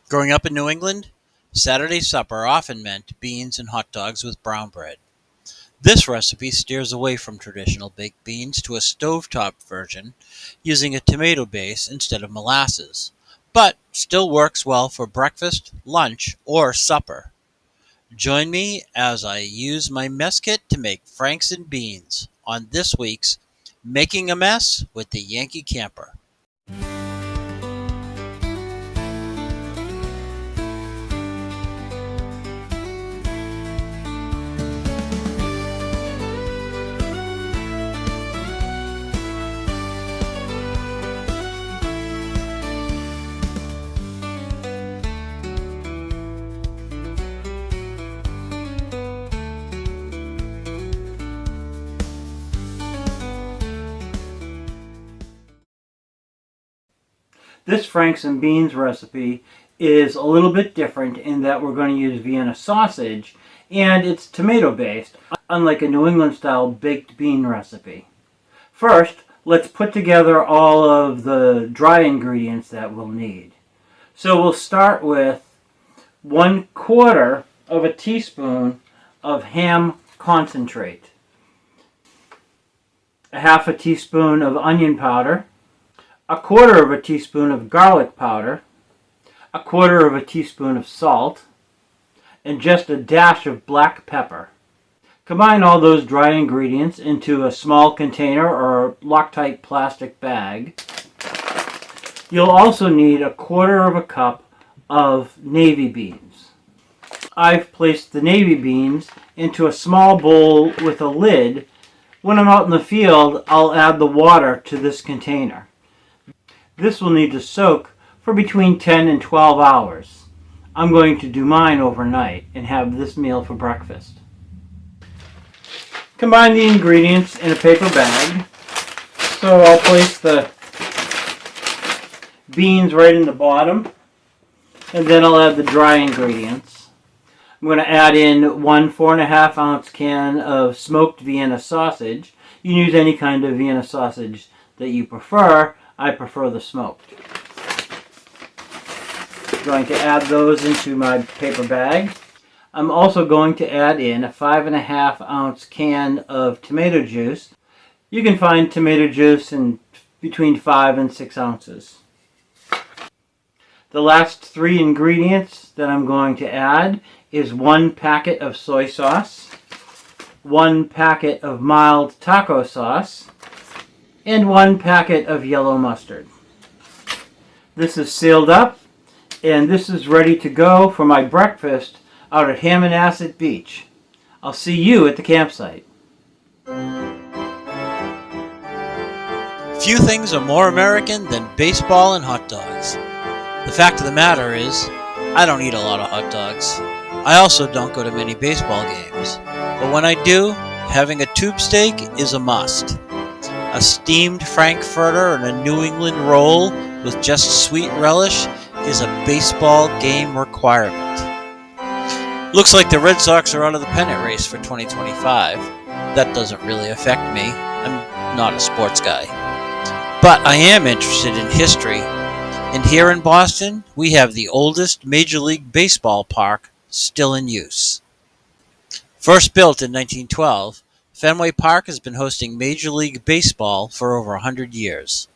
Growing up in New England, Saturday supper often meant beans and hot dogs with brown bread. This recipe steers away from traditional baked beans to a stovetop version using a tomato base instead of molasses, but still works well for breakfast, lunch, or supper. Join me as I use my mess kit to make franks and beans on this week's Making a Mess with the Yankee Camper. This Franks and Beans recipe is a little bit different in that we're going to use Vienna sausage and it's tomato based, unlike a New England style baked bean recipe. First, let's put together all of the dry ingredients that we'll need. So we'll start with 1/4 of a teaspoon of ham concentrate, a half a teaspoon of onion powder, 1/4 of a teaspoon of garlic powder, 1/4 of a teaspoon of salt, and just a dash of black pepper. Combine all those dry ingredients into a small container or Loctite plastic bag. You'll also need 1/4 cup of navy beans. I've placed the navy beans into a small bowl with a lid. When I'm out in the field, I'll add the water to this container. This will need to soak for between 10 and 12 hours. I'm going to do mine overnight and have this meal for breakfast. Combine the ingredients in a paper bag. So I'll place the beans right in the bottom, and then I'll add the dry ingredients. I'm going to add in 1 4.5 ounce can of smoked Vienna sausage. You can use any kind of Vienna sausage that you prefer. I prefer the smoked. I'm going to add those into my paper bag. I'm also going to add in a 5.5 ounce can of tomato juice. You can find tomato juice in between 5 and 6 ounces. The last 3 ingredients that I'm going to add is 1 packet of soy sauce, 1 packet of mild taco sauce, and 1 packet of yellow mustard. This is sealed up, and this is ready to go for my breakfast out at Hammonasset Beach. I'll see you at the campsite. Few things are more American than baseball and hot dogs. The fact of the matter is, I don't eat a lot of hot dogs. I also don't go to many baseball games. But when I do, having a tube steak is a must. A steamed frankfurter and a New England roll with just sweet relish is a baseball game requirement. Looks like the Red Sox are out of the pennant race for 2025. That doesn't really affect me. I'm not a sports guy. But I am interested in history. And here in Boston, we have the oldest Major League Baseball park still in use. First built in 1912, Fenway Park has been hosting Major League Baseball for over 100 years.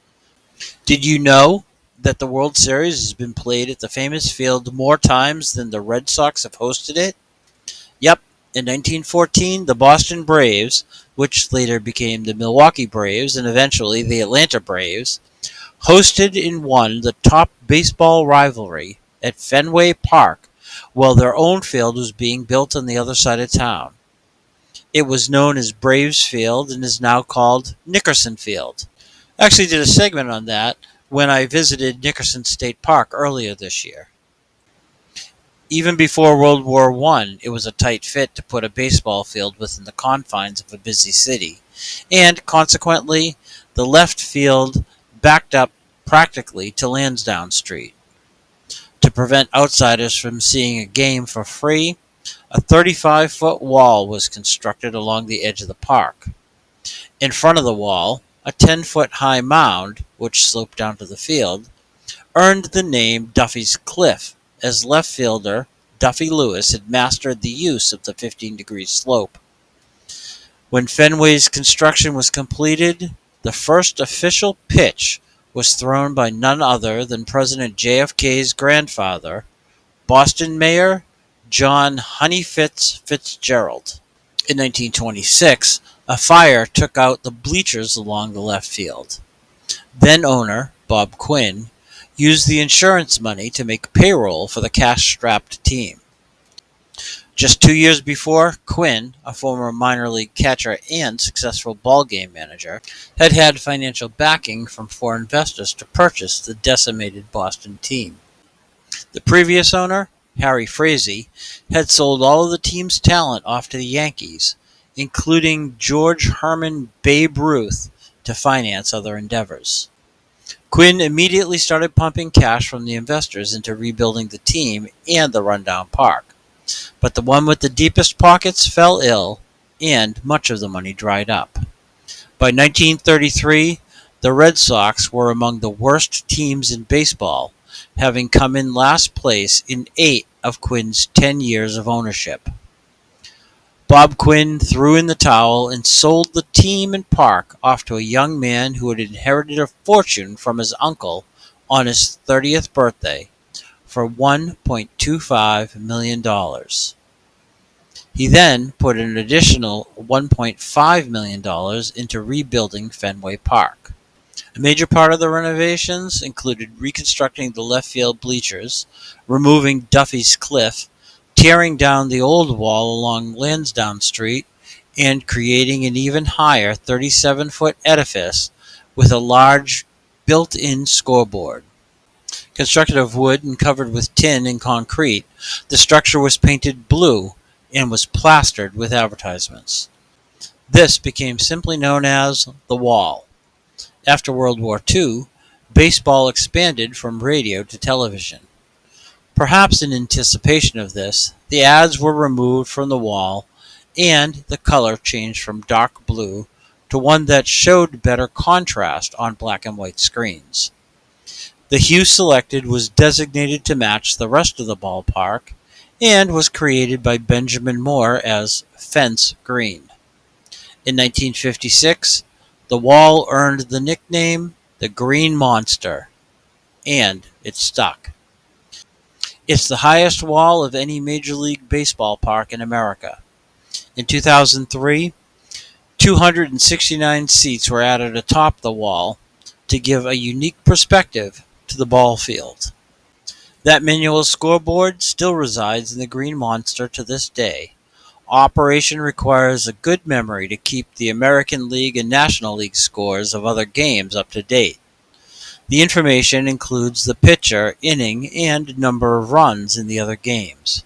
Did you know that the World Series has been played at the famous field more times than the Red Sox have hosted it? Yep, in 1914, the Boston Braves, which later became the Milwaukee Braves and eventually the Atlanta Braves, hosted and won the top baseball rivalry at Fenway Park while their own field was being built on the other side of town. It was known as Braves Field and is now called Nickerson Field. I actually did a segment on that when I visited Nickerson State Park earlier this year. Even before World War I, it was a tight fit to put a baseball field within the confines of a busy city, and consequently, the left field backed up practically to Lansdowne Street. To prevent outsiders from seeing a game for free, a 35-foot wall was constructed along the edge of the park. In front of the wall, a 10-foot high mound, which sloped down to the field, earned the name Duffy's Cliff as left fielder Duffy Lewis had mastered the use of the 15-degree slope. When Fenway's construction was completed, the first official pitch was thrown by none other than President JFK's grandfather, Boston Mayor John Honeyfitz Fitzgerald. In 1926, a fire took out the bleachers along the left field. Then owner Bob Quinn used the insurance money to make payroll for the cash-strapped team. Just 2 years before, Quinn, a former minor league catcher and successful ballgame manager, had had financial backing from foreign investors to purchase the decimated Boston team. The previous owner, Harry Frazee, had sold all of the team's talent off to the Yankees, including George Herman Babe Ruth, to finance other endeavors. Quinn immediately started pumping cash from the investors into rebuilding the team and the rundown park. But the one with the deepest pockets fell ill, and much of the money dried up. By 1933, the Red Sox were among the worst teams in baseball, having come in last place in 8 of Quinn's 10 years of ownership. Bob Quinn threw in the towel and sold the team and park off to a young man who had inherited a fortune from his uncle on his 30th birthday for $1.25 million. He then put an additional $1.5 million into rebuilding Fenway Park. A major part of the renovations included reconstructing the left field bleachers, removing Duffy's Cliff, tearing down the old wall along Lansdowne Street, and creating an even higher 37-foot edifice with a large built-in scoreboard. Constructed of wood and covered with tin and concrete, the structure was painted blue and was plastered with advertisements. This became simply known as the Wall. After World War II, baseball expanded from radio to television. Perhaps in anticipation of this, the ads were removed from the wall and the color changed from dark blue to one that showed better contrast on black and white screens. The hue selected was designated to match the rest of the ballpark and was created by Benjamin Moore as Fence Green. In 1956, the wall earned the nickname the Green Monster, and it stuck. It's the highest wall of any Major League Baseball park in America. In 2003, 269 seats were added atop the wall to give a unique perspective to the ball field. That manual scoreboard still resides in the Green Monster to this day. Operation requires a good memory to keep the American League and National League scores of other games up to date. The information includes the pitcher, inning, and number of runs in the other games.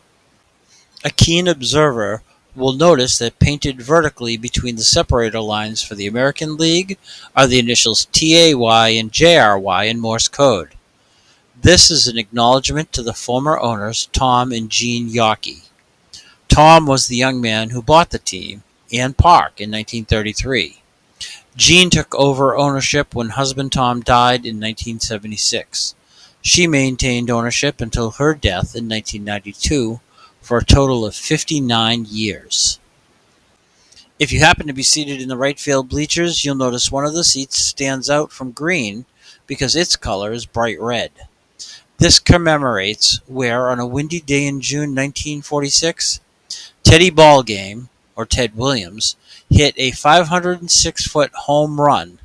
A keen observer will notice that painted vertically between the separator lines for the American League are the initials TAY and JRY in Morse code. This is an acknowledgement to the former owners Tom and Gene Yawkey. Tom was the young man who bought the team and park in 1933. Gene took over ownership when husband Tom died in 1976. She maintained ownership until her death in 1992 for a total of 59 years. If you happen to be seated in the right field bleachers, you'll notice one of the seats stands out from green because its color is bright red. This commemorates where, on a windy day in June 1946, Teddy Ballgame, or Ted Williams, hit a 506-foot home run,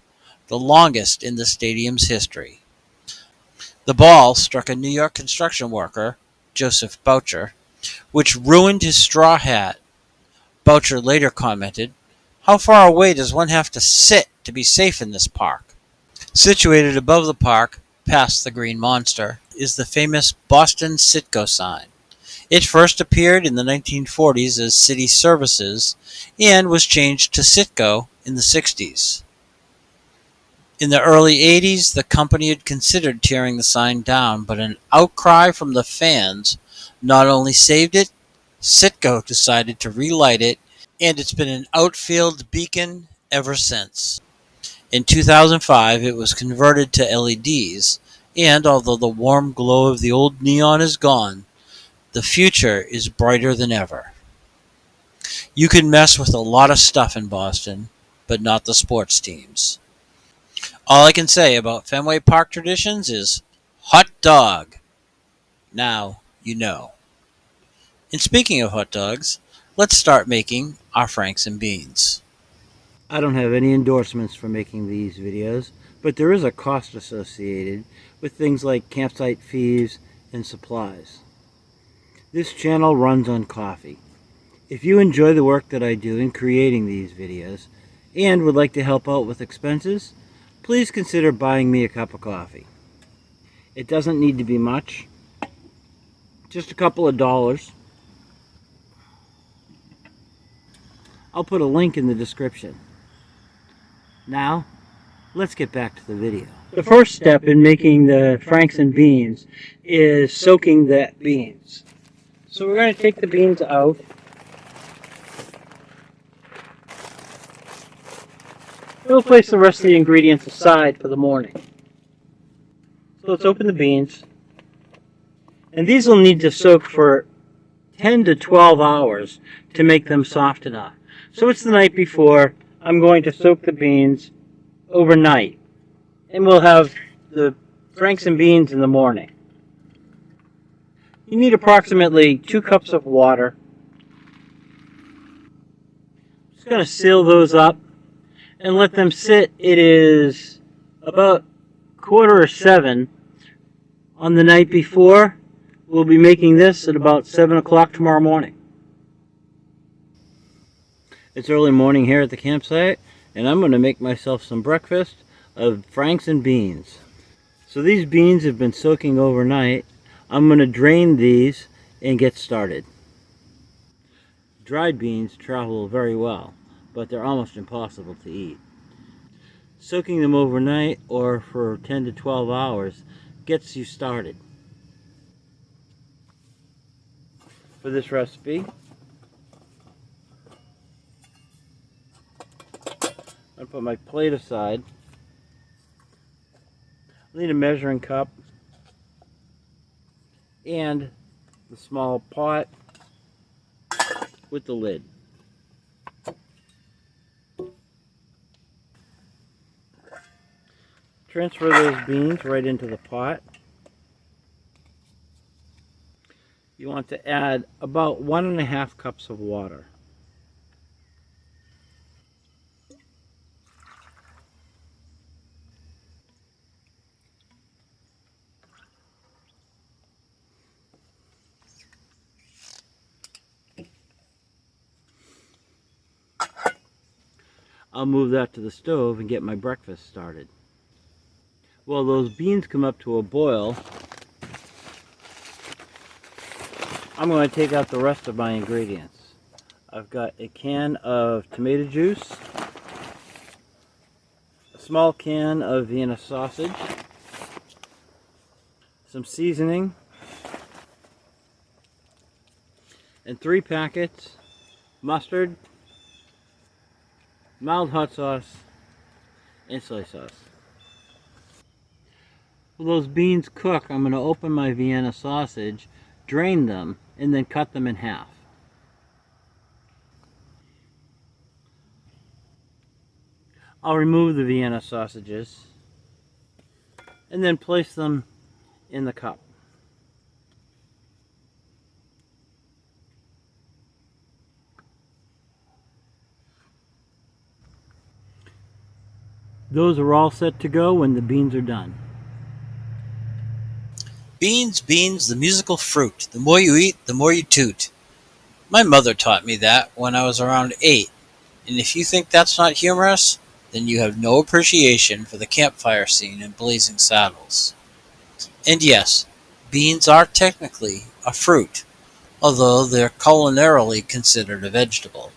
the longest in the stadium's history. The ball struck a New York construction worker, Joseph Boucher, which ruined his straw hat. Boucher later commented, "How far away does one have to sit to be safe in this park?" Situated above the park, past the Green Monster, is the famous Boston Citgo sign. It first appeared in the 1940s as City Services and was changed to Citgo in the 60s. In the early 80s, the company had considered tearing the sign down, but an outcry from the fans not only saved it, Citgo decided to relight it, and it's been an outfield beacon ever since. In 2005, it was converted to LEDs, And although the warm glow of the old neon is gone, the future is brighter than ever. You can mess with a lot of stuff in Boston, but not the sports teams. All I can say about Fenway Park traditions is hot dog. Now you know. And speaking of hot dogs, let's start making our Franks and beans. I don't have any endorsements for making these videos, but there is a cost associated with things like campsite fees and supplies. This channel runs on coffee. If you enjoy the work that I do in creating these videos and would like to help out with expenses, please consider buying me a cup of coffee. It doesn't need to be much, just a couple of dollars. I'll put a link in the description. Now, let's get back to the video. The first step in making the Franks and beans is soaking the beans. So we're going to take the beans out. We'll place the rest of the ingredients aside for the morning. So let's open the beans. And these will need to soak for 10 to 12 hours to make them soft enough. So it's the night before. I'm going to soak the beans overnight. And we'll have the Franks and beans in the morning. You need approximately 2 cups of water. Just going to seal those up and let them sit. It is about 6:45 on the night before. We'll be making this at about 7 o'clock tomorrow morning. It's early morning here at the campsite, and I'm going to make myself some breakfast of Franks and beans. So these beans have been soaking overnight. I'm going to drain these and get started. Dried beans travel very well, but they're almost impossible to eat. Soaking them overnight or for 10 to 12 hours gets you started. For this recipe, I'll put my plate aside. I need a measuring cup and the small pot with the lid. Transfer those beans right into the pot. You want to add about 1.5 cups of water. I'll move that to the stove and get my breakfast started. While those beans come up to a boil, I'm going to take out the rest of my ingredients. I've got a can of tomato juice, a small can of Vienna sausage, some seasoning, and 3 packets mustard, mild hot sauce, and soy sauce. When those beans cook, I'm going to open my Vienna sausage, drain them, and then cut them in half. I'll remove the Vienna sausages and then place them in the cup. Those are all set to go when the beans are done. Beans, beans, the musical fruit. The more you eat, the more you toot. My mother taught me that when I was around 8, and if you think that's not humorous, then you have no appreciation for the campfire scene in Blazing Saddles. And yes, beans are technically a fruit, although they're culinarily considered a vegetable.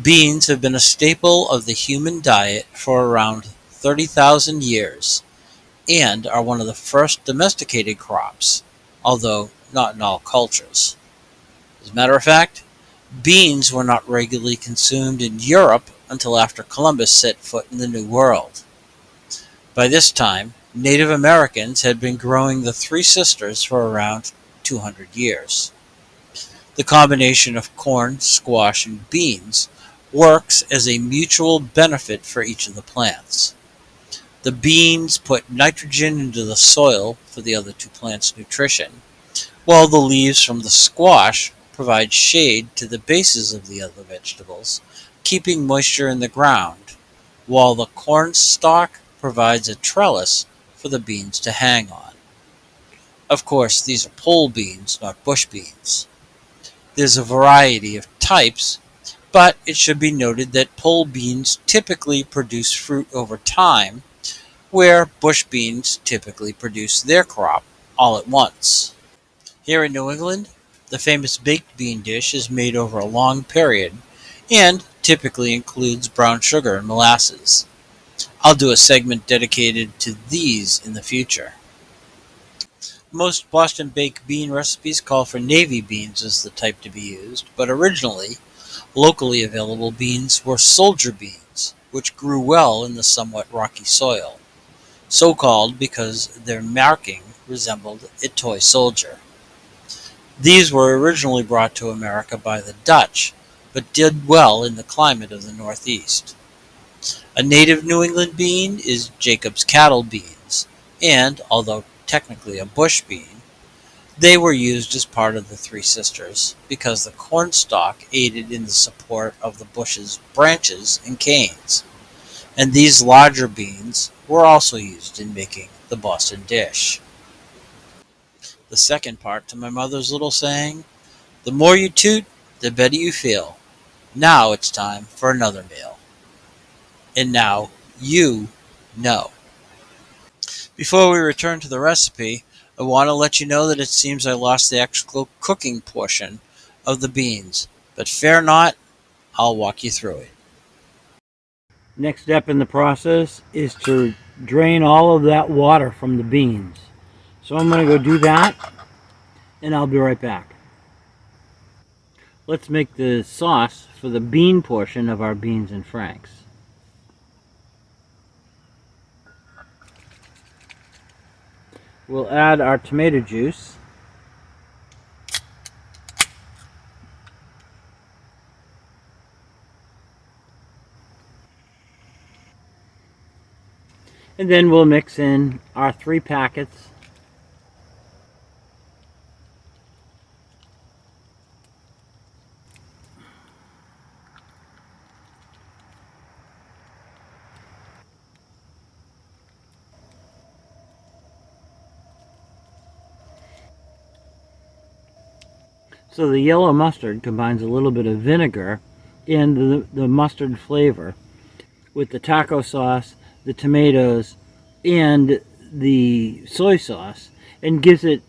Beans have been a staple of the human diet for around 30,000 years, and are one of the first domesticated crops, although not in all cultures. As a matter of fact, beans were not regularly consumed in Europe until after Columbus set foot in the New World. By this time, Native Americans had been growing the Three Sisters for around 200 years. The combination of corn, squash, and beans works as a mutual benefit for each of the plants. The beans put nitrogen into the soil for the other two plants' nutrition, while the leaves from the squash provide shade to the bases of the other vegetables, keeping moisture in the ground, while the corn stalk provides a trellis for the beans to hang on. Of course, these are pole beans, not bush beans. There's a variety of types, but it should be noted that pole beans typically produce fruit over time, where bush beans typically produce their crop all at once. Here in New England, the famous baked bean dish is made over a long period and typically includes brown sugar and molasses. I'll do a segment dedicated to these in the future. Most Boston baked bean recipes call for navy beans as the type to be used, but originally, locally available beans were soldier beans, which grew well in the somewhat rocky soil, so called because their marking resembled a toy soldier. These were originally brought to America by the Dutch, but did well in the climate of the Northeast. A native New England bean is Jacob's cattle beans, and, although technically a bush bean, they were used as part of the Three Sisters because the cornstalk aided in the support of the bush's branches and canes, and these larger beans were also used in making the Boston dish. The second part to my mother's little saying, the more you toot, the better you feel. Now it's time for another meal. And now you know. Before we return to the recipe, I want to let you know that it seems I lost the actual cooking portion of the beans, but fear not, I'll walk you through it. Next step in the process is to drain all of that water from the beans. So I'm going to go do that, and I'll be right back. Let's make the sauce for the bean portion of our beans and franks. We'll add our tomato juice. And then we'll mix in our 3 packets so the yellow mustard combines a little bit of vinegar and the mustard flavor with the taco sauce, the tomatoes, and the soy sauce, and gives it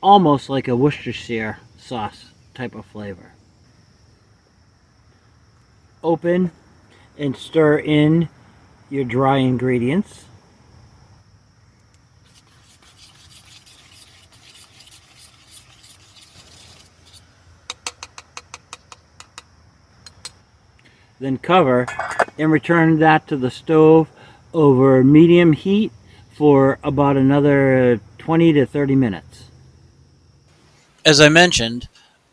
almost like a Worcestershire sauce type of flavor. Open and stir in your dry ingredients. Then cover and return that to the stove over medium heat for about another 20 to 30 minutes. As I mentioned,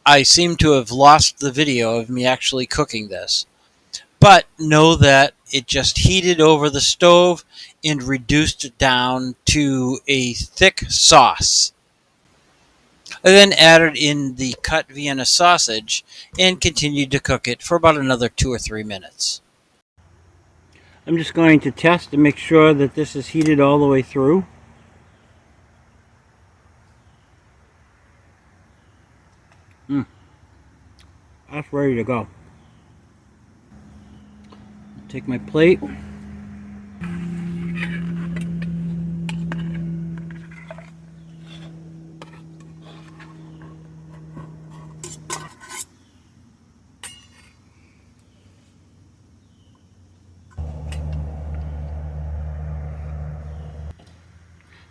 I seem to have lost the video of me actually cooking this, but know that it just heated over the stove and reduced it down to a thick sauce. I then added in the cut Vienna sausage and continued to cook it for about another 2 or 3 minutes. I'm just going to test to make sure that this is heated all the way through. That's ready to go. Take my plate.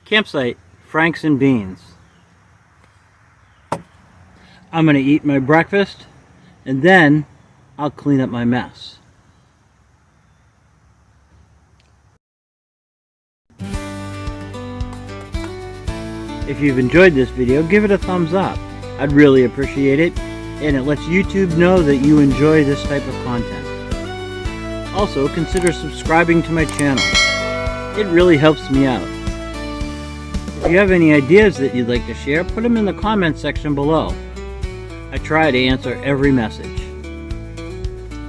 Campsite, franks and beans. I'm going to eat my breakfast and then I'll clean up my mess. If you've enjoyed this video, give it a thumbs up. I'd really appreciate it, and it lets YouTube know that you enjoy this type of content. Also, consider subscribing to my channel. It really helps me out. If you have any ideas that you'd like to share, put them in the comment section below. I try to answer every message.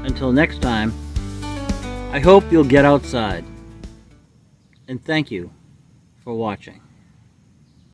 Until next time, I hope you'll get outside. And thank you for watching.